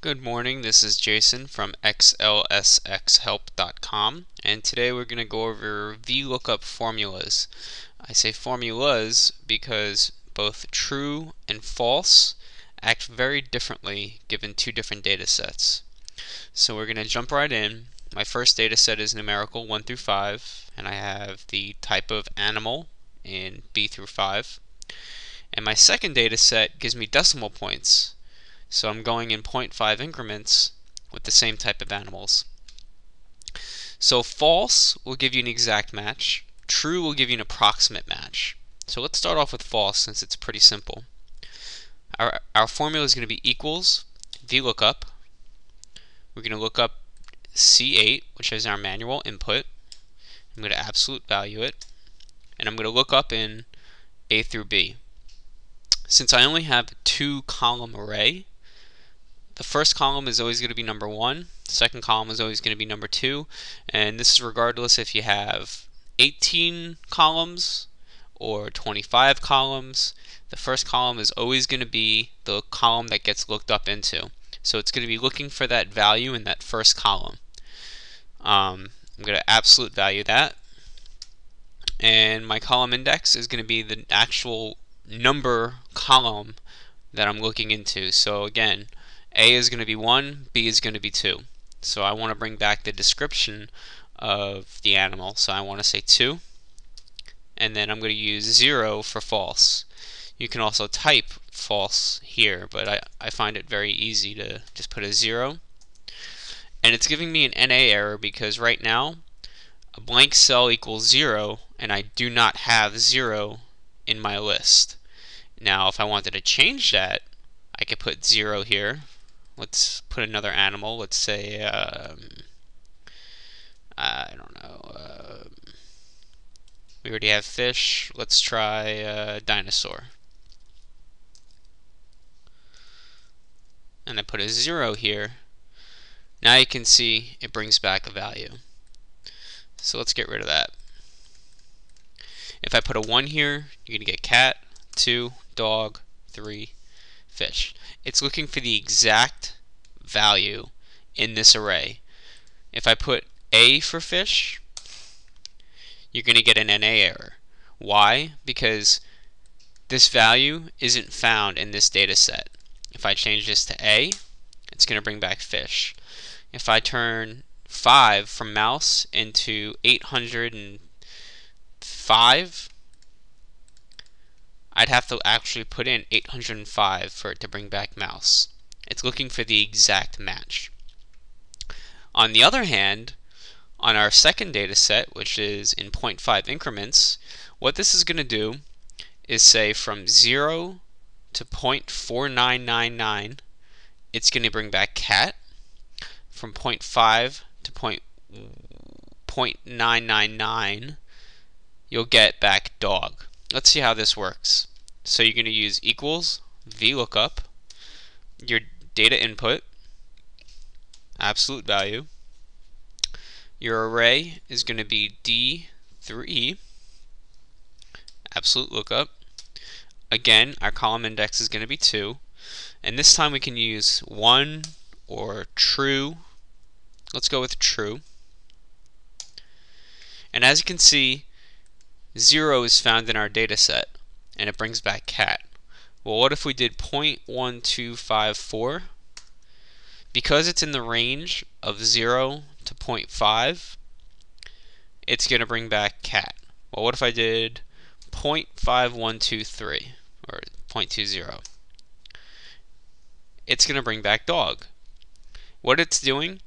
Good morning, this is Jason from xlsxhelp.com, and today we're going to go over Vlookup formulas. I say formulas because both true and false act very differently given two different data sets. So we're going to jump right in. My first data set is numerical 1 through 5, and I have the type of animal in B through 5. And my second data set gives me decimal points. So I'm going in 0.5 increments with the same type of animals. So false will give you an exact match. True will give you an approximate match. So let's start off with false since it's pretty simple. Our formula is going to be equals Vlookup. We're going to look up C8, which is our manual input. I'm going to absolute value it. And I'm going to look up in A through B. Since I only have a 2-column array, the first column is always going to be number 1, the second column is always going to be number 2, and this is regardless if you have 18 columns or 25 columns. The first column is always going to be the column that gets looked up into. So it's going to be looking for that value in that first column. I'm going to absolute value that, and my column index is going to be the actual number column that I'm looking into. So again, A is going to be 1, B is going to be 2. So I want to bring back the description of the animal. So I want to say 2, and then I'm going to use 0 for false. You can also type false here, but I find it very easy to just put a 0. And it's giving me an NA error because right now a blank cell equals 0, and I do not have 0 in my list. Now if I wanted to change that, I could put 0 here. Let's put another animal. Let's say, I don't know, we already have fish. Let's try dinosaur. And I put a 0 here. Now you can see it brings back a value. So let's get rid of that. If I put a 1 here, you're going to get cat, 2, dog, 3, fish. It's looking for the exact value in this array. If I put A for fish, you're going to get an NA error. Why? Because this value isn't found in this data set. If I change this to A, it's going to bring back fish. If I turn 5 from mouse into 805, I'd have to actually put in 805 for it to bring back mouse. It's looking for the exact match. On the other hand, on our second data set, which is in 0.5 increments, what this is going to do is say from 0 to 0.4999, it's going to bring back cat. From 0.5 to 0.999, you'll get back dog. Let's see how this works. So you're going to use equals Vlookup, your data input, absolute value. Your array is going to be D through E, absolute lookup. Again, our column index is going to be 2, and this time we can use 1 or true. Let's go with true. And as you can see, 0 is found in our data set, and it brings back cat. Well, what if we did 0.1254? Because it's in the range of 0 to 0.5, it's going to bring back cat. Well, what if I did 0.5123 or 0.20? It's going to bring back dog. What it's doing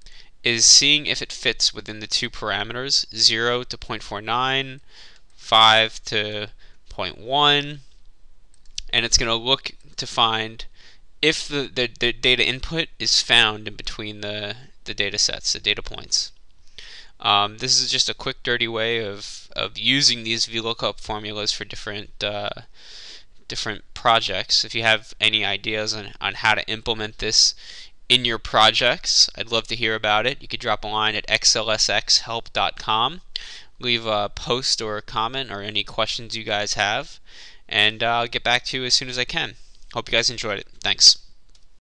is seeing if it fits within the two parameters, 0 to 0.49, 5 to 0.1, and it's going to look to find if the data input is found in between the data sets, the data points. This is just a quick, dirty way of using these Vlookup formulas for different projects. If you have any ideas on how to implement this in your projects, I'd love to hear about it. You could drop a line at xlsxhelp.com. Leave a post or a comment or any questions you guys have, and I'll get back to you as soon as I can. Hope you guys enjoyed it. Thanks.